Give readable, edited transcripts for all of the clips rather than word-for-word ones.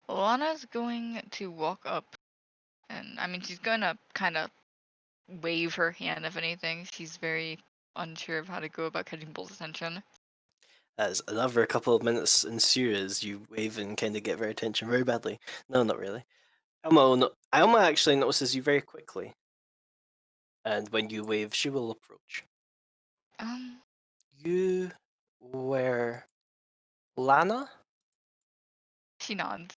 Lana's going to walk up, and I mean, she's going to kind of wave her hand, if anything. She's very unsure of how to go about catching people's attention. As another couple of minutes ensue as you wave and kind of get their attention very badly. No, not really. Elma actually notices you very quickly, and when you wave, she will approach. Um, You were Lana? she nods.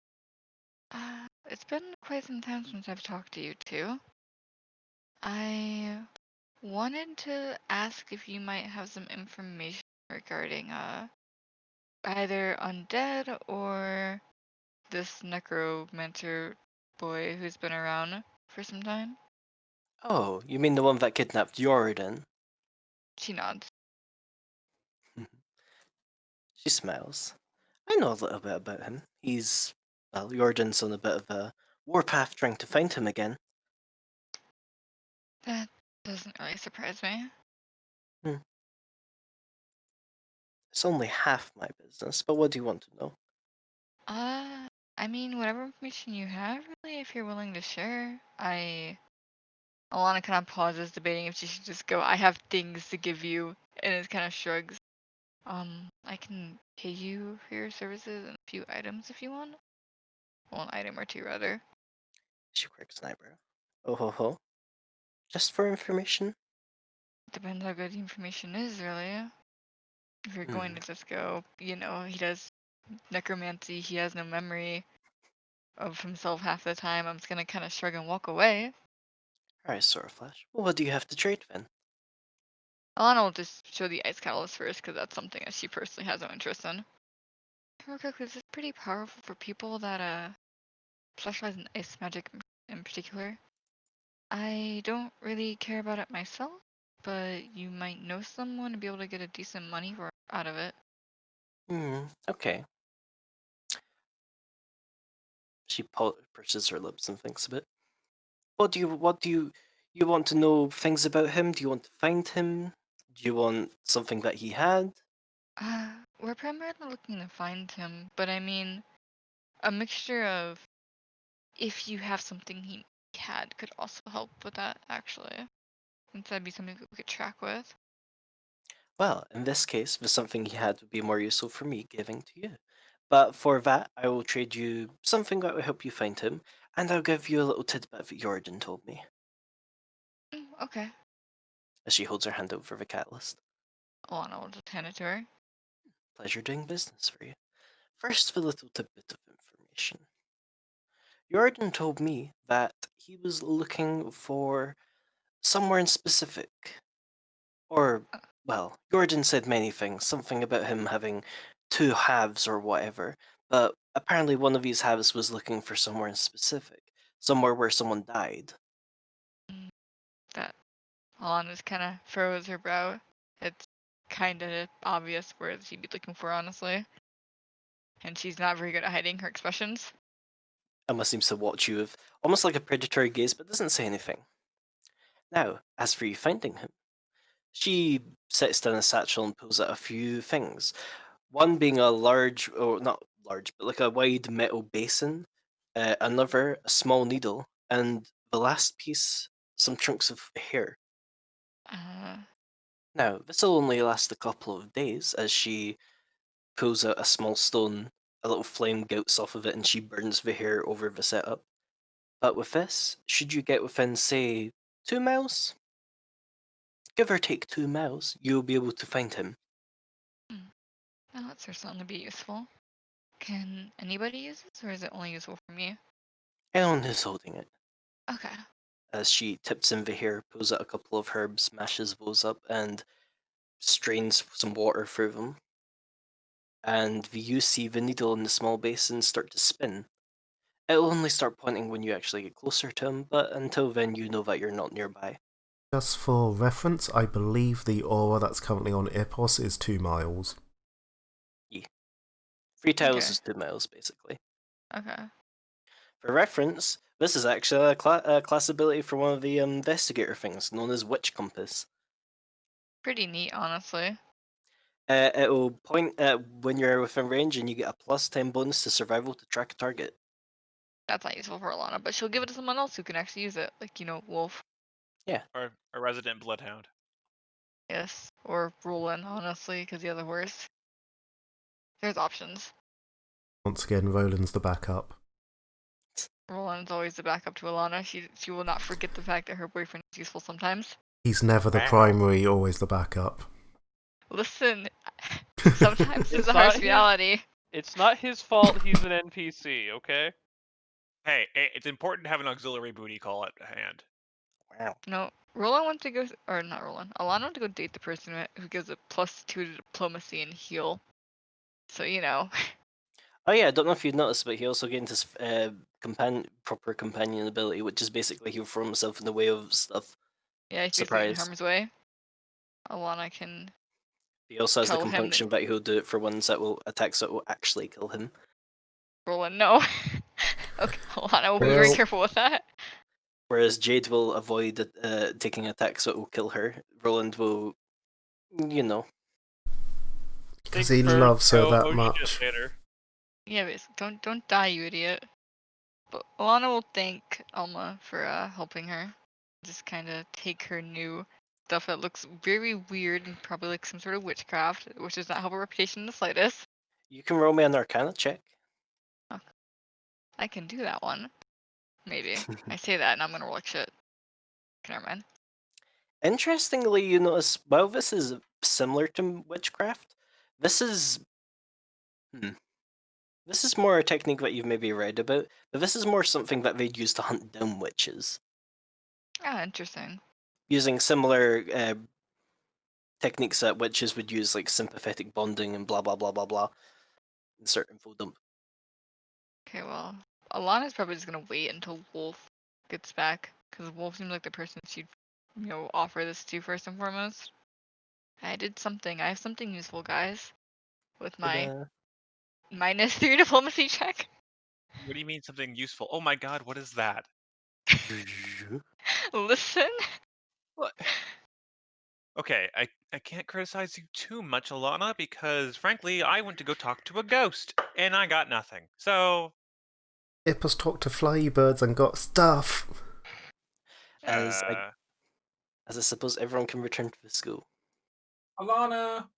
It's been quite some time since I've talked to you too. I wanted to ask if you might have some information regarding either undead or this necromancer boy who's been around for some time. Oh, you mean the one that kidnapped Jordan? She nods. She smiles. I know a little bit about him. Well, Jordan's on a bit of a warpath trying to find him again. That doesn't really surprise me. Hmm. It's only half my business, but what do you want to know? Uh, I mean, whatever information you have, really, if you're willing to share. Alana kind of pauses, debating if she should just go, I have things to give you, and it kind of shrugs. I can pay you for your services and a few items if you want. Well, an item or two, rather. She quirks an eyebrow. Oh ho ho. Just for information? Depends how good the information is, really. If you're going Hmm. to just go, he does necromancy, he has no memory of himself half the time, I'm just gonna kind of shrug and walk away. Alright, Sort of Flash. Well, what do you have to trade then? Alana will just show the ice catalyst first, because that's something that she personally has no interest in. Real quick, this is pretty powerful for people that specialize in ice magic in particular. I don't really care about it myself, but you might know someone and be able to get a decent money for out of it. Okay. She purses her lips and thinks a bit. You want to know things about him? Do you want to find him? Do you want something that he had? We're primarily looking to find him, but I mean, a mixture of if you have something he had could also help with that, actually. Since that'd be something that we could track with. Well, in this case, the something he had would be more useful for me giving to you. But for that, I will trade you something that will help you find him, and I'll give you a little tidbit that Jordan told me, Okay. as she holds her hand out for the catalyst. Alana will just hand it to her. Pleasure doing business for you. First, the little tidbit of information. Jordan told me that he was looking for somewhere in specific. Or, Uh, well, Jordan said many things, something about him having two halves or whatever, but apparently one of these halves was looking for somewhere in specific, somewhere where someone died. that Alana just kind of furrows her brow. It's kind of obvious where she'd be looking for, honestly. And she's not very good at hiding her expressions. Emma seems to watch you with almost like a predatory gaze, but doesn't say anything. Now, as for you finding him, she sets down a satchel and pulls out a few things. One being a large, or not large, but like a wide metal basin, another a small needle, and the last piece, some chunks of hair. Uh, Now, this will only last a couple of days as she pulls out a small stone, a little flame gouts off of it, and she burns the hair over the setup. But with this, should you get within, say, 2 miles, give or take 2 miles, you'll be able to find him. now that's certainly be useful. Can anybody use this, or is it only useful for me? Anyone who's holding it. Okay. As she tips in the hair, pulls out a couple of herbs, mashes those up, and strains some water through them. And you see the needle in the small basin start to spin. It'll only start pointing when you actually get closer to him, but until then you know that you're not nearby. Just for reference, I believe the aura that's currently on Ipos is 2 miles. Yeah. 3 tiles Okay. is 2 miles, basically. Okay. For reference, this is actually a class ability for one of the investigator things, known as Witch Compass. Pretty neat, honestly. It'll point at when you're within range and you get a +10 bonus to survival to track a target. That's not useful for Alana, but she'll give it to someone else who can actually use it, like Wolf. Or a resident bloodhound. Yes, or Roland, honestly, because the other worse. There's options. Once again, Roland's the backup. Roland's always the backup to Alana. She will not forget the fact that her boyfriend is useful sometimes. He's never the Wow. primary, always the backup. Listen, sometimes it's It's a harsh not his- reality. It's not his fault he's an NPC, okay? Hey, it's important to have an auxiliary booty call at hand. Wow. No, Roland wants to go, or not Roland. Alana wants to go date the person who gives a +2 to diplomacy and heal. So Oh yeah, I don't know if you've noticed, but he also gained his proper companion ability, which is basically he'll throw himself in the way of stuff. yeah, he's basically in Surprise. harm's way. Alana can. He also has the Tell him that- compunction that he'll do it for ones that will attacks that will actually kill him. Roland, no. Okay, Alana will be very Well- careful with that. Whereas Jade will avoid taking attacks that will kill her. Roland will, Because Think he first, loves her go, that oh shit much. later. Yeah, but don't die, you idiot. But Alana will thank Alma for helping her. Just kind of take her new stuff that looks very weird and probably like some sort of witchcraft, which does not help her reputation in the slightest. You can roll me an Arcana check. I can do that one. Maybe. I say that and I'm gonna roll like shit. Okay, never mind. Interestingly, you notice while this is similar to witchcraft, this is this is more a technique that you've maybe read about, but this is more something that they'd use to hunt down witches, Ah, interesting. using similar techniques that witches would use, like sympathetic bonding and blah blah blah blah blah. Insert info dump. Okay, well, Alana's probably just gonna wait until Wolf gets back, because Wolf seems like the person she'd, offer this to first and foremost. I did something. I have something useful, guys, with my -3 diplomacy check. What do you mean something useful? Oh my god, what is that? Listen. What? Okay, I can't criticize you too much, Alana, because frankly, I went to go talk to a ghost, and I got nothing. So, Ippos talked to flyy birds and got stuff. As I suppose everyone can return to the school. Alana!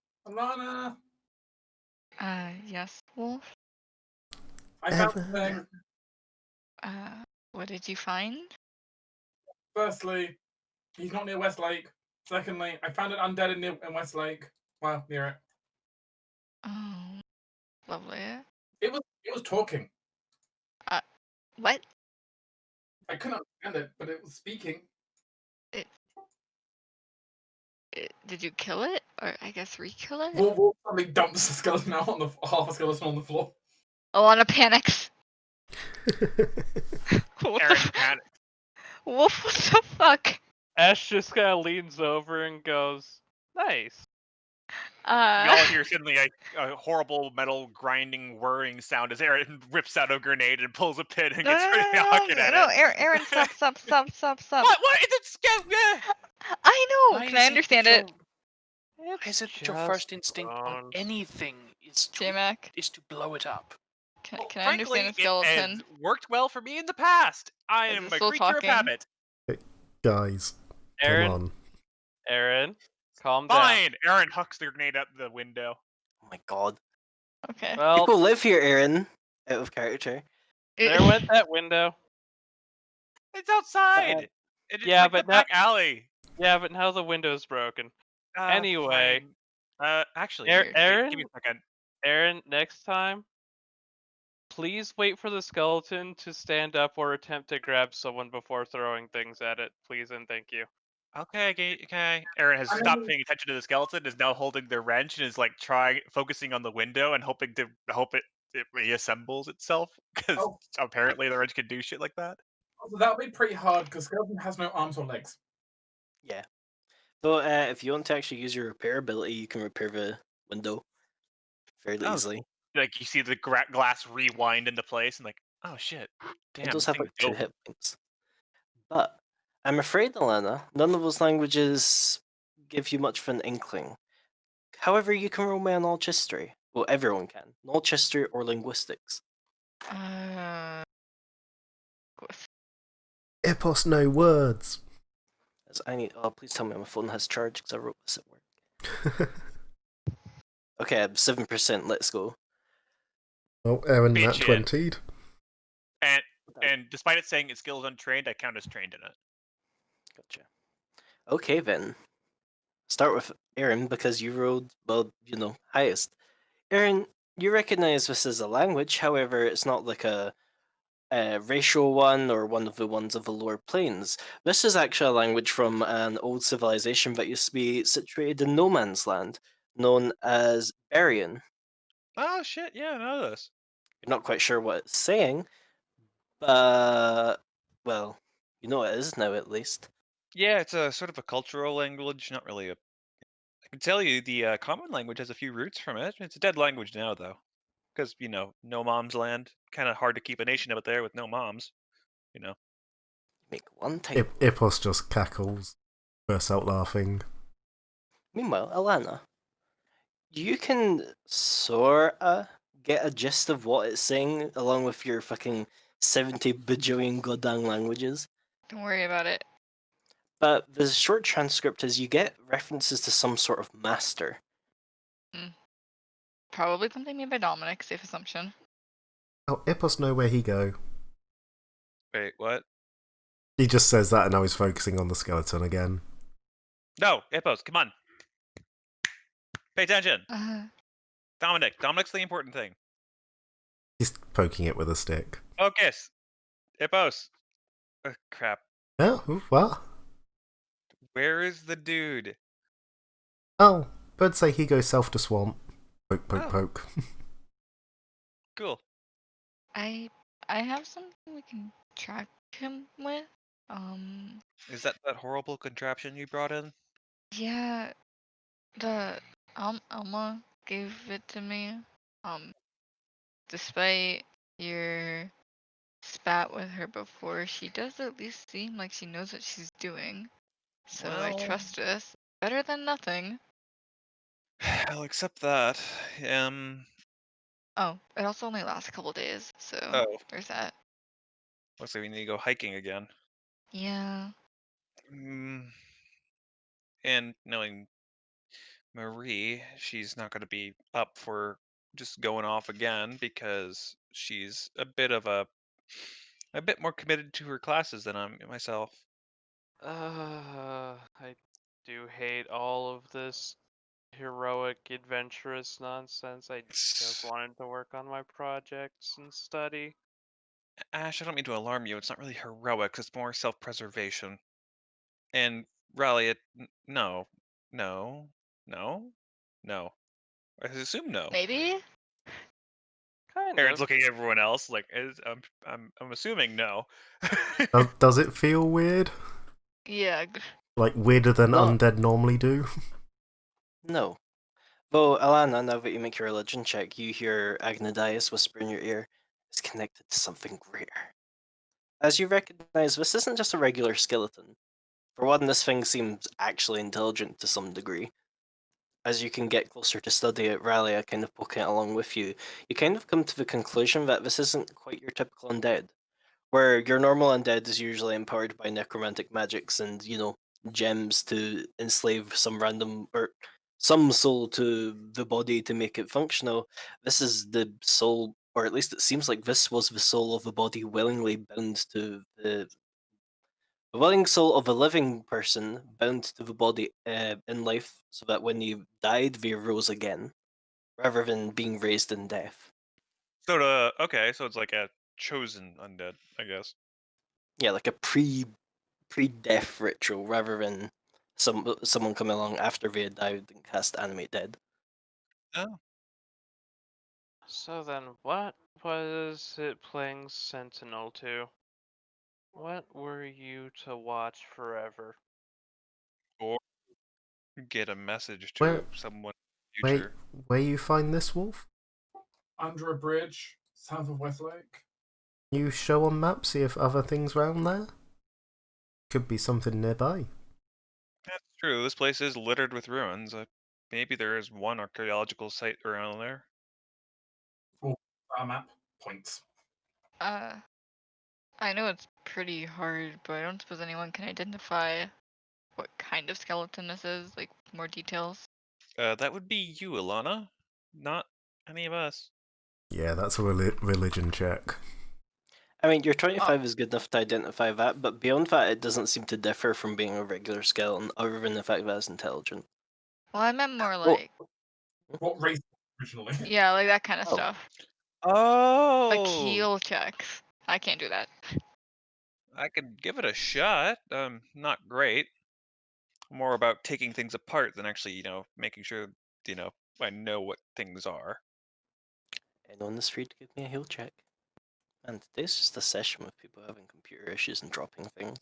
Yes, Wolf. I found something. What did you find? Firstly, he's not near Westlake. Secondly, I found an undead in Westlake. Well, near it. Oh, lovely. It was talking. What? I couldn't understand it, but it was speaking. Did you kill it? Or I guess re-kill it? Wolf suddenly dumps the skeleton out on the half a skeleton on the floor. Alana panics. What Aaron the panicked. Wolf, what the fuck? Ash just kind of leans over and goes, "Nice." Y'all hear suddenly a horrible metal grinding, whirring sound as Aaron rips out a grenade and pulls a pin and gets ready to huck it at no, it. Aaron, stop. What? Is it? I know. Why Can is I it understand that it? Why is it that your just first instinct on bones. anything is to J-Mac, blow it up? can Well, I frankly, understand a it skeleton? has worked well for me in the past. I Is am it a still creature talking? of habit. Guys, Aaron, come on. Aaron, calm down. Fine. Aaron hucks the grenade out the window. Oh my god. Okay. Well, People live here, Aaron. Out of character. there went that window. It's outside. It's yeah, like but the now- back alley. Yeah, but now the window's broken. Anyway. fine. Actually, Aaron- here, hey, give me a second. Aaron, next time, please wait for the skeleton to stand up or attempt to grab someone before throwing things at it. Please and thank you. Okay. Aaron has I stopped mean- paying attention to the skeleton, is now holding the wrench, and is like focusing on the window and hoping to it reassembles itself because Oh. apparently the wrench can do shit like that. So that would be pretty hard because skeleton has no arms or legs. Yeah. So if you want to actually use your repair ability, you can repair the window fairly Oh. easily. Like you see the glass rewind into place, and like, oh shit, damn, Windows this have thing's like 2 built. hit points. But I'm afraid, Alana, none of those languages give you much of an inkling. However, you can roll me on knowledge history. Well, everyone can. Knowledge history or linguistics. with. Epos, no words. As I need. Oh, please tell me my phone has charge because I wrote this at work. Okay, I'm 7%. Let's go. Oh, Aaron, Bitch that it. 20'd. And despite it saying its skills untrained, I count as trained in it. Gotcha. Okay then. Start with Aaron because you rolled, well, highest. Aaron, you recognize this as a language, however, it's not like a racial one or one of the ones of the lower planes. This is actually a language from an old civilization that used to be situated in no man's land, known as Barian. Oh shit! Yeah, I know this. You're not quite sure what it's saying, but well, you know what it is now at least. Yeah, it's a sort of a cultural language, not really a. I can tell you the common language has a few roots from it. It's a dead language now, though, because no mom's land. Kind of hard to keep a nation out there with no moms. You know. Make one typo. Epos just cackles, bursts out laughing. Meanwhile, Alana, you can sorta get a gist of what it's saying along with your fucking 70 bajillion goddamn languages. Don't worry about it. But the short transcript is you get references to some sort of master. Probably something made by Dominic, safe assumption. Oh, Epos know where he go. Wait, what? He just says that and now he's focusing on the skeleton again. No, Hippos, come on. Pay attention. Uh, Dominic's the important thing. He's poking it with a stick. Focus. Hippos. Crap. Oh, what? Where is the dude? Oh, birds say he goes south to swamp. Poke, poke, Oh. poke. Cool. I have something we can track him with. Is that horrible contraption you brought in? Yeah, the Alma gave it to me. Despite your spat with her before, she does at least seem like she knows what she's doing. So I Well, trust this. Better than nothing. I'll accept that. Oh, it also only lasts a couple days, so Oh, there's that. looks like we need to go hiking again. Yeah. And knowing Marie, she's not going to be up for just going off again because she's a bit more committed to her classes than I'm myself. I do hate all of this heroic, adventurous nonsense. I just wanted to work on my projects and study. Ash, I don't mean to alarm you. It's not really heroic. It's more self-preservation. And Raleigh, no, no, no, no. I assume no. Maybe? Kind Aaron's of. looking at everyone else like I'm assuming no. Does it feel weird? Yeah. Like weirder than No. undead normally do? No. Though, Alana, now that you make your religion check, you hear Agnodius whisper in your ear, "It's connected to something greater." As you recognize, this isn't just a regular skeleton. For one, this thing seems actually intelligent to some degree. As you can get closer to study it, Ralia kind of poking it along with you, you kind of come to the conclusion that this isn't quite your typical undead. Where your normal undead is usually empowered by necromantic magics and, gems to enslave some random or some soul to the body to make it functional, this is the soul, or at least it seems like this was the soul of a body willingly bound to the willing soul of a living person bound to the body in life, so that when you died, they rose again, rather than being raised in death. Okay, so it's like a chosen undead, I guess. Yeah, like a pre-death ritual, rather than someone coming along after they had died and cast animate dead. Oh. So then, what was it playing Sentinel to? What were you to watch forever? Or get a message Where, to someone in the wait, future. where you find this wolf? Under a bridge, south of Westlake. You show on map, see if other things round there? Could be something nearby. That's true. This place is littered with ruins. Maybe there is one archaeological site around there. Oh, our map. Points. I know it's pretty hard, but I don't suppose anyone can identify what kind of skeleton this is, like more details. That would be you, Ilana, not any of us. Yeah, that's a religion check. I mean, your 25 is good enough to identify that, but beyond that, it doesn't seem to differ from being a regular skeleton, other than the fact that it's intelligent. Well, I meant more Oh. like, What race originally? yeah, like that kind of Oh. stuff. Oh! Like heel checks. I can't do that. I could give it a shot. Not great. More about taking things apart than actually, making sure, I know what things are. Anyone is free to give me a heal check. And today's just a session with people having computer issues and dropping things.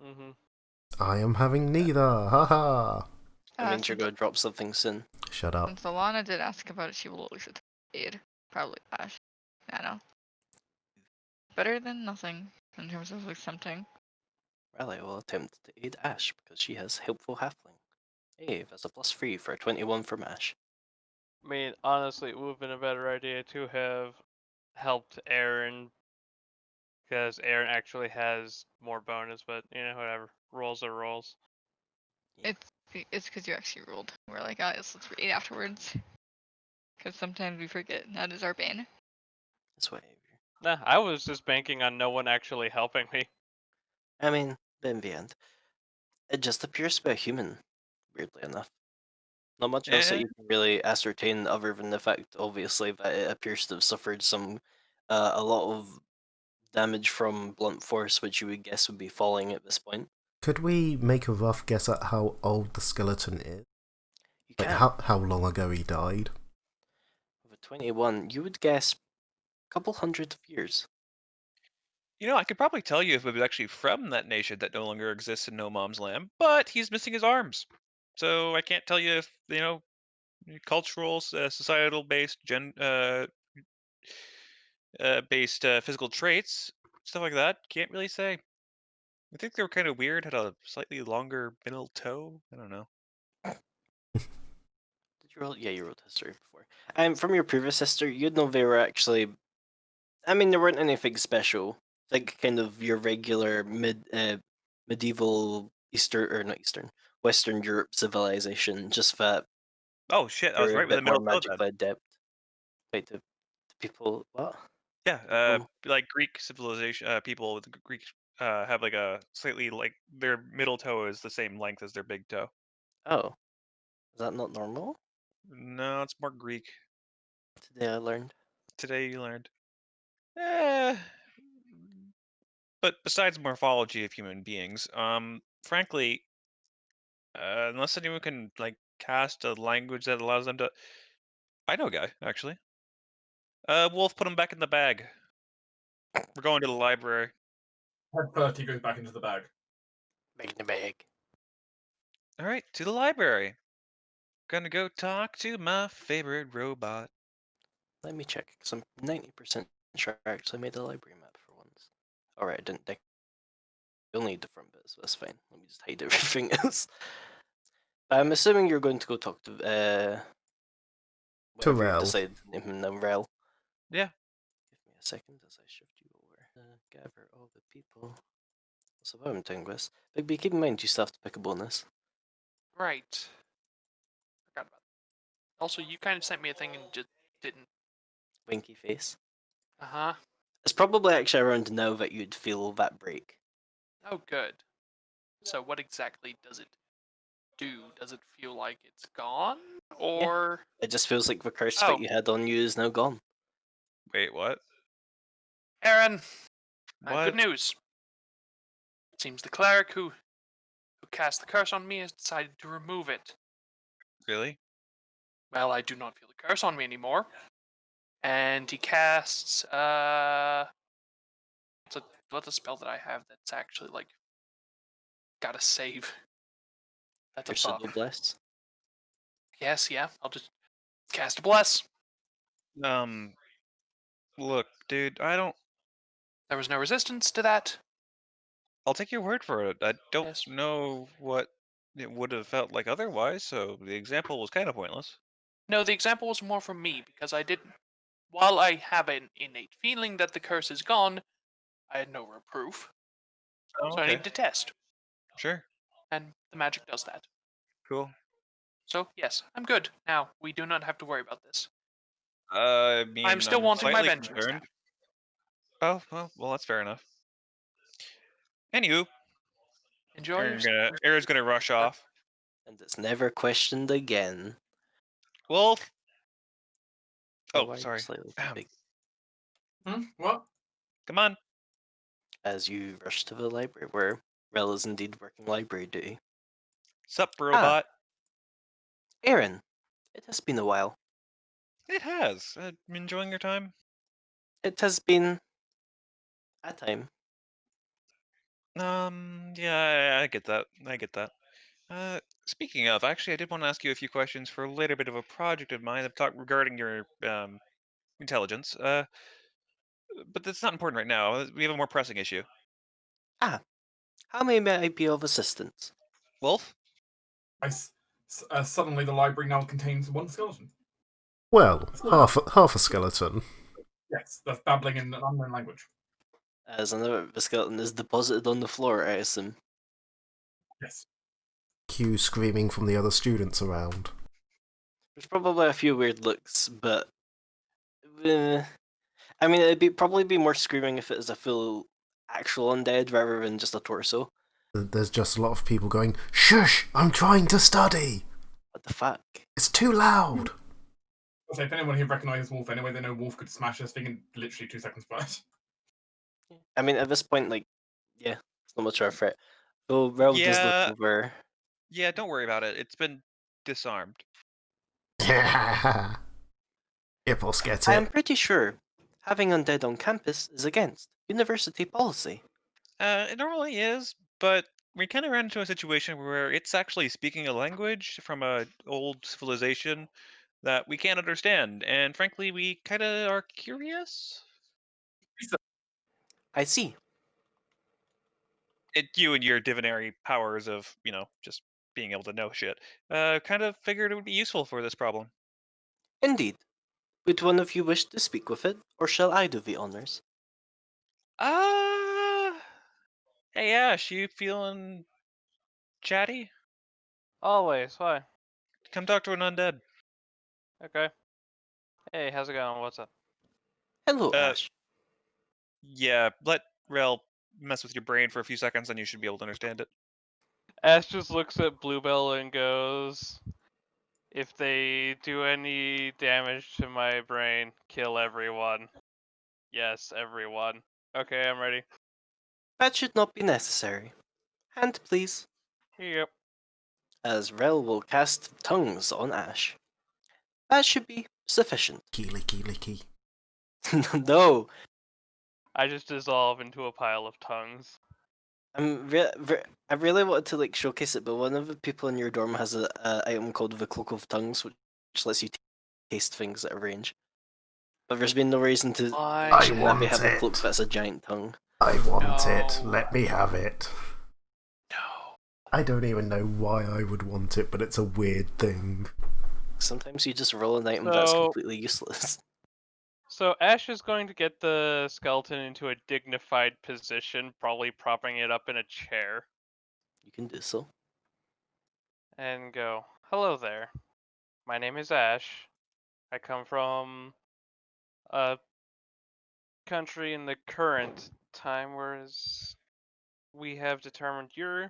Mm-hmm. I am having neither. Haha. That means you're Since, going to drop something soon. Shut up. since Alana did ask about it, she will at least attempt to aid. Probably Ash. I know. Better than nothing in terms of like something. Riley will attempt to aid Ash because she has helpful halfling. Hey, that's a +3 for a 21 from Ash. I mean, honestly, it would have been a better idea to have helped Aaron, because Aaron actually has more bonus, but whatever. Rolls are rolls. Yeah. It's because you actually rolled. We're like, let's read afterwards. Because sometimes we forget. That is our bane. That's whatever. Nah, I was just banking on no one actually helping me. I mean, in the end, it just appears to be a human, weirdly enough. Not much else that Eh, you can really ascertain other than the fact, obviously, that it appears to have suffered a lot of damage from blunt force, which you would guess would be falling at this point. Could we make a rough guess at how old the skeleton is? You Like, can. how long ago he died? With a 21, you would guess a couple hundred of years. I could probably tell you if it was actually from that nation that no longer exists in No Mom's Land, but he's missing his arms. So I can't tell you if, cultural, societal based, based physical traits, stuff like that. Can't really say. I think they were kind of weird. Had a slightly longer middle toe. I don't know. Did you roll? Yeah, you rolled history before. From your previous history, you'd know they were actually. I mean, there weren't anything special. Like kind of your regular medieval Eastern or not Eastern, Western Europe civilization. Just that Oh shit! I they was were a right with the bit more middle toe then. magically adept. Wait, the people what? Yeah, People, like Greek civilization. People with Greek have like a slightly like their middle toe is the same length as their big toe. oh, is that not normal? No, it's more Greek. Today I learned. Today you learned. Eh, but besides morphology of human beings, frankly, unless anyone can like cast a language that allows them to, I know a guy actually. Wolf, put him back in the bag. We're going to the library. Head first, he goes back into the bag. Big the bag. All right, to the library. Gonna go talk to my favorite robot. Let me check, because I'm 90% sure I actually made a library map for once. Alright, I didn't. You'll need the front bit, so that's fine. Let me just hide everything else. I'm assuming you're going to go talk to whatever you've Rel. decided to name him now, Rel. Yeah. Give me a second as I shift you over. Gather all the people. So what I'm doing this. Bigby, keep in mind you still have to pick a bonus. Right. Forgot about that. Also, you kind of sent me a thing and just didn't. Winky face. Uh-huh. It's probably actually around now that you'd feel that break. Oh, good. So what exactly does it do? Does it feel like it's gone? Or... It just feels like the curse Oh. that you had on you is now gone. Wait, what? Aaron! I have What? good news. It seems the cleric who cast the curse on me has decided to remove it. Really? Well, I do not feel the curse on me anymore. And he casts, what's a spell that I have that's actually, like, gotta save? That's a Your buff. pseudo bless. Yes, yeah, I'll just cast a bless. Look, dude, I don't. There was no resistance to that. I'll take your word for it. I don't Yes. know what it would have felt like otherwise, so the example was kind of pointless. No, the example was more from me, because I didn't... While I have an innate feeling that the curse is gone, I had no proof, Oh, so I okay. need to test, Sure. and the magic does that. Cool. So yes, I'm good now. We do not have to worry about this. I mean, I'm still wanting my slightly vengeance concerned. now. Oh, well, that's fair enough. Anywho, Enjoy your. Aaron's gonna rush off. And it's never questioned again. Wolf. Oh, Oh, why are you sorry. slightly too big? What? Come on. As you rush to the library, where Rel is indeed working library duty. Sup, robot? Aaron, it has been a while. It has. Enjoying your time? It has been a time. Yeah, I get that. I get that. Speaking of, actually, I did want to ask you a few questions for a little bit of a project of mine. I've talked regarding your intelligence. But that's not important right now. We have a more pressing issue. How may I be of assistance? Wolf? Suddenly, the library now contains one skeleton. Well, half a skeleton. Yes, that's babbling in an unknown language. As another the skeleton is deposited on the floor, I assume. Yes. Q screaming from the other students around. There's probably a few weird looks, but I mean, probably be more screaming if it is a full actual undead rather than just a torso. There's just a lot of people going, "Shush! I'm trying to study! What the fuck? It's too loud!" So if anyone here recognizes Wolf anyway, they know Wolf could smash this thing in literally 2 seconds flat. I mean, at this point, like, yeah, it's not much of a threat. Though Rel does look Yeah. over. Yeah, don't worry about it. It's been disarmed. Hippos get I am it. pretty sure having undead on campus is against university policy. It normally is, but we kind of ran into a situation where it's actually speaking a language from a old civilization that we can't understand, and frankly, we kind of are curious. I see. You and your divinary powers of, just being able to know shit, kind of figured it would be useful for this problem. Indeed. Would one of you wish to speak with it, or shall I do the honors? Uh, hey Ash, you feeling chatty? Always. Why? Come talk to an undead. Okay. Hey, how's it going? What's up? Hello, Uh, Ash. yeah, let Rel mess with your brain for a few seconds, and you should be able to understand it. Ash just looks at Bluebell and goes, "If they do any damage to my brain, kill everyone." Yes, everyone. Okay, I'm ready. That should not be necessary. Hand, please. Yep. As Rel will cast tongues on Ash. That should be sufficient. Licky, licky. No, I just dissolve into a pile of tongues. I really wanted to like showcase it, but one of the people in your dorm has a item called the Cloak of Tongues, which lets you taste things at a range. But there's been no reason to I actually have want a cloak it. that's a giant tongue. I want it. No. Let me have it. No. I don't even know why I would want it, but it's a weird thing. Sometimes you just roll an item that's So- completely useless. So Ash is going to get the skeleton into a dignified position, probably propping it up in a chair, You can do so. and go, "Hello there. My name is Ash. I come from a country in the current time, whereas we have determined you're